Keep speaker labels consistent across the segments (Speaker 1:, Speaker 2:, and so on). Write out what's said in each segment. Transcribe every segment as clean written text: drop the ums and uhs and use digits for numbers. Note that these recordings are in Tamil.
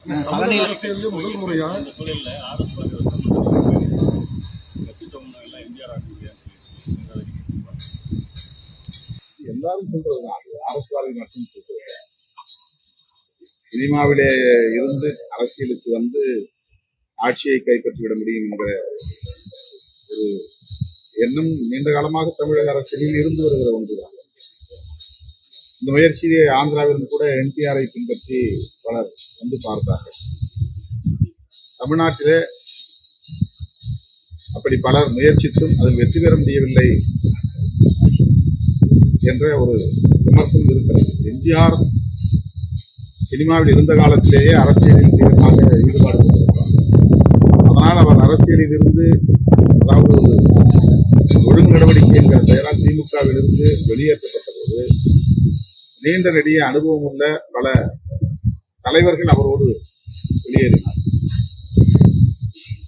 Speaker 1: முதல் முறையா
Speaker 2: எல்லாரும் சொல்றதுதான் அரசியல் மட்டும் சொல்றது. சினிமாவிலே இருந்து அரசியலுக்கு வந்து ஆட்சியை கைப்பற்றிவிட முடியும் என்கிற ஒரு எண்ணம் நீண்ட காலமாக தமிழக அரசியலில் இருந்து வருகிற ஒன்றுதான். இந்த முயற்சியை ஆந்திராவிலும் கூட NTR-ஐ பின்பற்றி பலர் வந்து பார்த்தார்கள். தமிழ்நாட்டிலே அப்படி பலர் முயற்சித்தும் அதில் வெற்றி பெற முடியவில்லை என்ற ஒரு விமர்சனம் இருக்கிறது. எம்ஜிஆர் சினிமாவில் இருந்த காலத்திலேயே அரசியலில் தீவிரமாக ஈடுபாடு கொண்டிருக்கிறார். அதனால் அவர் அரசியலில் இருந்து, அதாவது ஒழுங்கு நடவடிக்கை என்கிற பெயரால் திமுகவில் இருந்து வெளியேற்றப்பட்ட போது நீண்ட நெடிய அனுபவம் உள்ள பல தலைவர்கள் அவரோடு வெளியேறினார்.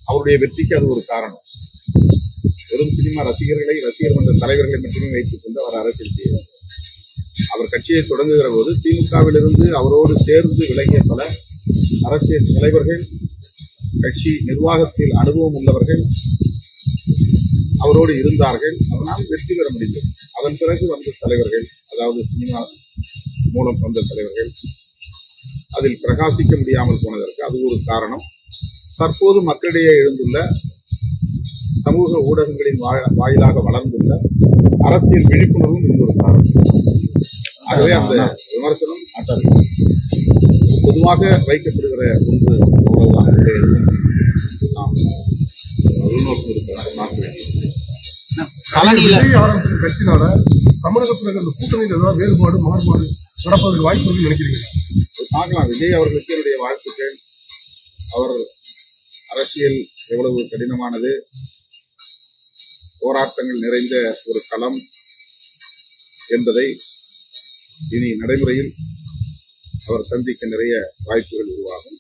Speaker 2: அவருடைய வெற்றிக்கு அது ஒரு காரணம். வெறும் சினிமா ரசிகர் மன்ற தலைவர்களை மட்டுமே வைத்துக் கொண்டு அவர் அரசியல் செய்தார். அவர் கட்சியை தொடங்குகிற போது திமுகவிலிருந்து அவரோடு சேர்ந்து விலகிய பல அரசியல் தலைவர்கள், கட்சி நிர்வாகத்தில் அனுபவம் உள்ளவர்கள் அவரோடு இருந்தார்கள். அதனால் வெற்றி பெற முடிந்தது. அதன் பிறகு வந்த தலைவர்கள், அதாவது சினிமா மூலம் வந்த தலைவர்கள் அதில் பிரகாசிக்க முடியாமல் போனதற்கு அது ஒரு காரணம். தற்போது மக்களிடையே எழுந்துள்ள சமூக ஊடகங்களின் வாயிலாக வளர்ந்துள்ள அரசியல் விழிப்புணர்வும் இன்னொரு காரணம். ஆகவே அந்த விமர்சனம் பொதுவாக வைக்கப்படுகிற ஒன்று நாம் உள்நோக்கம் இருக்கிறார் பார்க்க வேண்டும்.
Speaker 1: ஆரம்பிச்ச கட்சினால தமிழகத்தில் அந்த கூட்டணியில் ஏதாவது வேறுபாடு மாறுபாடு நடப்பதற்கு வாய்ப்பு நினைக்கிறீங்க?
Speaker 2: பார்க்கலாம். விஜய் அவர்களுக்கு என்னுடைய வாழ்த்துக்கள். அவர் அரசியல் எவ்வளவு கடினமானது, போராட்டங்கள் நிறைந்த ஒரு களம் என்பதை இனி நடைமுறையில் அவர் சந்திக்க நிறைய வாய்ப்புகள் உருவாகும்.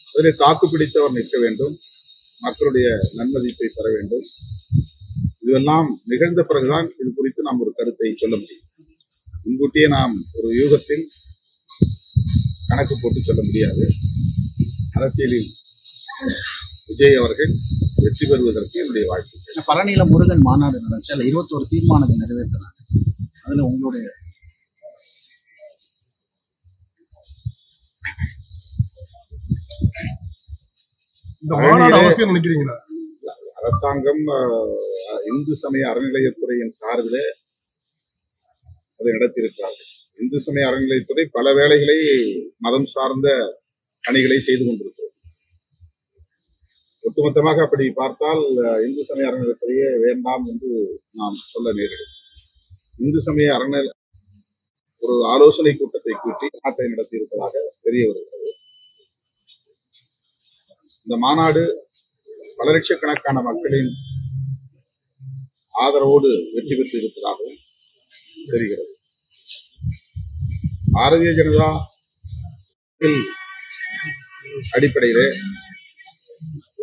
Speaker 2: அதிலே தாக்கு பிடித்தவர் நிற்க வேண்டும், மக்களுடைய நன்மதிப்பை பெற வேண்டும். இதுவெல்லாம் நிகழ்ந்த பிறகுதான் இது குறித்து நாம் ஒரு கருத்தை சொல்ல முடியும். முன்கூட்டியே நாம் ஒரு யூகத்தில் கணக்கு போட்டு சொல்ல முடியாது. அரசியலில் விஜய் அவர்கள் வெற்றி பெறுவதற்கு என்னுடைய வாழ்க்கை.
Speaker 3: பழனியில முருகன் மாநாடு நடந்துச்சு. அதுல 21 தீர்மானங்கள் நிறைவேற்றினாங்க. அதுல உங்களுடைய
Speaker 1: இந்த மாநாடு அவசியம் நினைக்கிறீங்களா?
Speaker 2: அரசாங்கம் இந்து சமய அறநிலையத்துறையின் சார்பிலே அதை நடத்தியிருக்கிறார்கள். இந்து சமய அறநிலையத்துறை பல வேளைகளை மதம் சார்ந்த பணிகளை செய்து கொண்டிருக்கிறது. ஒட்டுமொத்தமாக அப்படி பார்த்தால் இந்து சமய அறநிலையத்துறையே வேண்டாம் என்று நாம் சொல்ல நேரிடும். இந்து சமய அறநிலை ஒரு ஆலோசனை கூட்டத்தை கூட்டி நாட்டை நடத்தியிருப்பதாக தெரிய வருகிறது. இந்த மாநாடு பல லட்சக்கணக்கான மக்களின் ஆதரவோடு வெற்றி பெற்று இருப்பதாகவும் தெரிகிறது. பாரதிய ஜனதா அடிப்படையிலே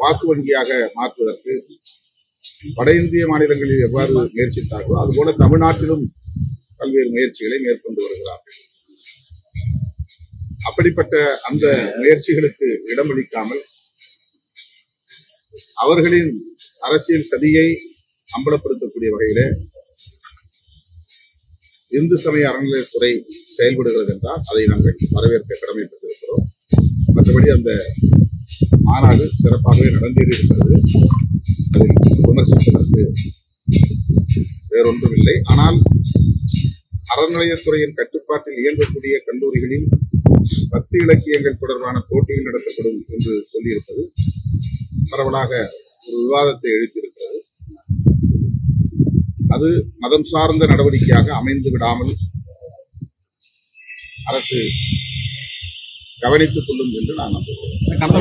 Speaker 2: வாக்கு வங்கியாக மாற்றுவதற்கு வட இந்திய மாநிலங்களில் எவ்வாறு முயற்சித்தார்களோ அதுபோல தமிழ்நாட்டிலும் பல்வேறு முயற்சிகளை மேற்கொண்டு வருகிறார்கள். அப்படிப்பட்ட அந்த முயற்சிகளுக்கு இடமளிக்காமல் அவர்களின் அரசியல் சதியை அம்பலப்படுத்தக்கூடிய வகையிலே இந்து சமய அறநிலையத்துறை செயல்படுகிறது என்றால் அதை நாங்கள் வரவேற்க கடமைப்பட்டிருக்கிறோம். மற்றபடி அந்த மாநாடு சிறப்பாகவே நடந்தேறியிருக்கிறது. அதில் விமர்சிப்பதற்கு வேறொன்றும் இல்லை. ஆனால் அறநிலையத்துறையின் கட்டுப்பாட்டில் இயங்கக்கூடிய கல்லூரிகளில் பக்தி இலக்கியங்கள் தொடர்பான போட்டிகள் நடத்தப்படும் என்று சொல்லியிருப்பது பரவலாக ஒரு விவாதத்தை எழுப்பியிருக்கிறது. அது மதம் சார்ந்த நடவடிக்கையாக அமைந்து விடாமல் அரசு கவனித்துக் கொள்ளும் என்று நான் நம்புகிறேன்.